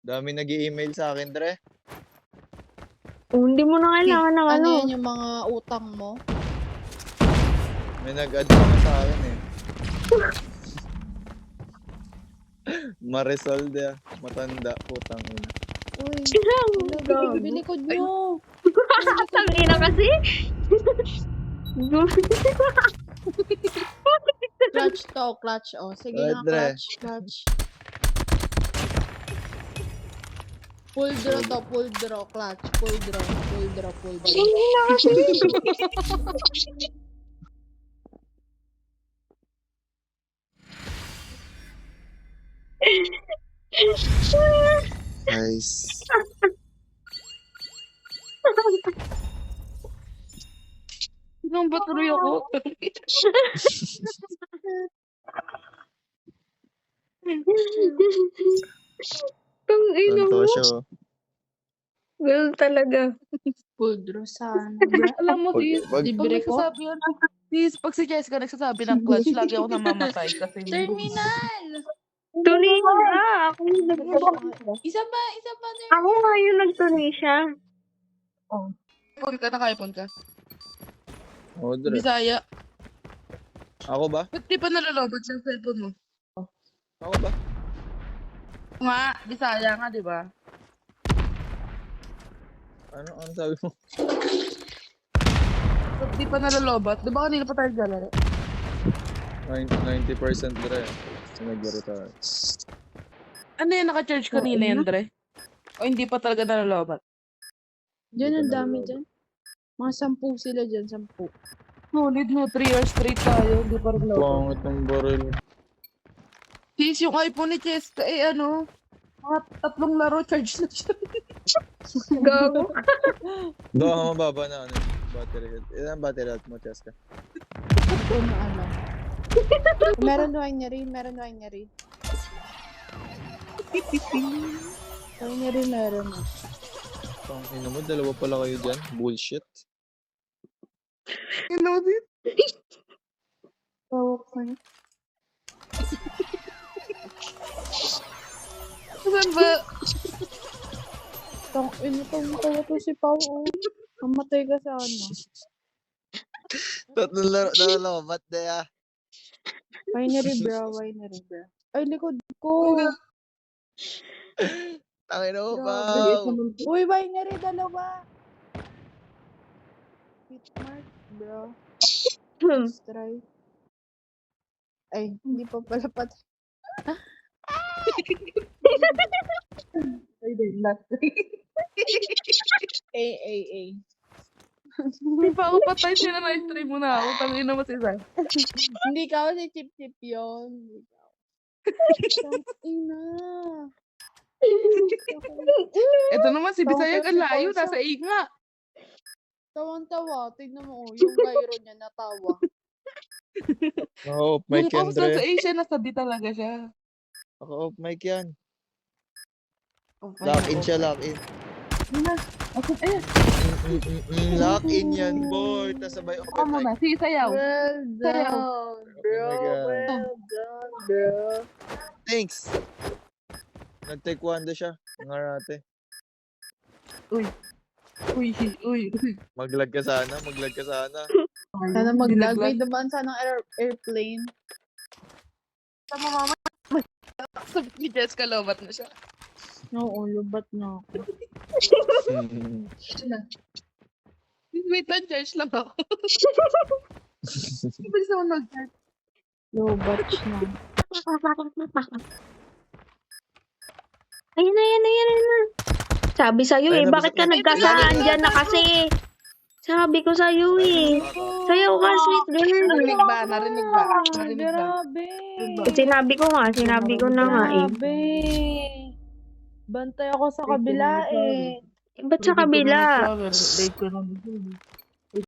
Dami nag-i-email sa akin, Dre. Hindi mo na kailangan ng Ano yan yung mga utang mo? May nag-add pa nga sa akin eh. Marisol de, matanda, putang ina. Uy, Gago. bili ko nyo. Tangina kasi. Clutch to, clutch. Oh, sige Right, na, Dre. clutch. Full draw to, full draw, clutch. Full draw. Tangina kasi. Nice. Nung ba tuloy ako? Tangina mo. Tonto siya. Oh. Well, talaga. Full draw sana. Alam mo, sis, pag Libre ko? nagsasabi yun, sis, pag si Jessica nagsasabi ng clutch, lagi ako namamatay kasi Terminal! Tunisia. Ako yung Isa pa, Ako nga yung nag-Tunisia. Kaipon ka, nakaipon ka. Oh, Dre. Bisaya. Ako ba? Ba't di pa nalalobot sa cellphone mo? Ako ba? Nga, Bisaya nga, di ba? Ano sabi mo? Ba't di pa nalalobot? Di ba kanina pa tayo galera? 90% Dre. Sinagbaro tayo. Ano yan, naka-charge kanina yan, Dre? O hindi pa talaga nalalobot? Diyan ang Hindi pa dami nalolobat. dyan. Mga 10 sila dyan, 10. Solid no, 3 years straight tayo, hindi pa rin lobot. Pangit ng baril. Sis, yung iPhone ni Cheska, mga 3 laro, charge na siya. Gago. Baka mababa na ano, battery health. Ilan battery health mo, Cheska? Ito na alam. Meron winery. Winery meron. Ina mo, dalawa pala kayo dyan. Bullshit. You know this? Tawag ko niya. Saan ba? Tawa to si Pao. Mamatay ka sa ano. Tatlong laro na lobat na ya. Winery bro. Ay, likod ko. Tangin mo, Grabe. Pao. Uy, winery, dalawa. Hitmark, bro. Let's try. Ay, hindi pa pala patay. Ay, din, last. Ay. Hindi pa ako patay, sila na-stream mo na ako. Tangin na mo si Zay. Hindi ka si Chip yun. Ina. Ito naman si Bisaya, ang layo, nasa inga. Tawang-tawa. Tignan mo, yung gyro niya natawa. Ako, off mic Yung yan, kamusta sa Dre. Asia, nasabi talaga siya. Ako, off mic yan. Oh, Lock in siya, lock in. Lock in yan, boy. Tas sabay off Ako mic. muna, si Sayaw. Well done, bro. Oh my God. Well done, bro. Thanks. Nag-taekwondo siya. Ngarate. Uy. Maglag ka sana. Sana mag-lag. May dumaan sanang airplane. Tama mama. Sabi ni Jessica, lobat na siya. Oo, lubat na ako. Wait lang, charge lang ako. Bilis naman mag-charge. Lubat na. Ayun na. Sabi sa'yo Ayun na, bakit ka bisa- nagkasaan dyan na kasi? Sabi ko sa'yo Sa'yo ka, sweet girl. Narinig ba? Narinig ba? Grabe. Sinabi ko na nga eh. Grabe. Bantay ako sa kabila eh. Ba't sa kabila? Late ko na.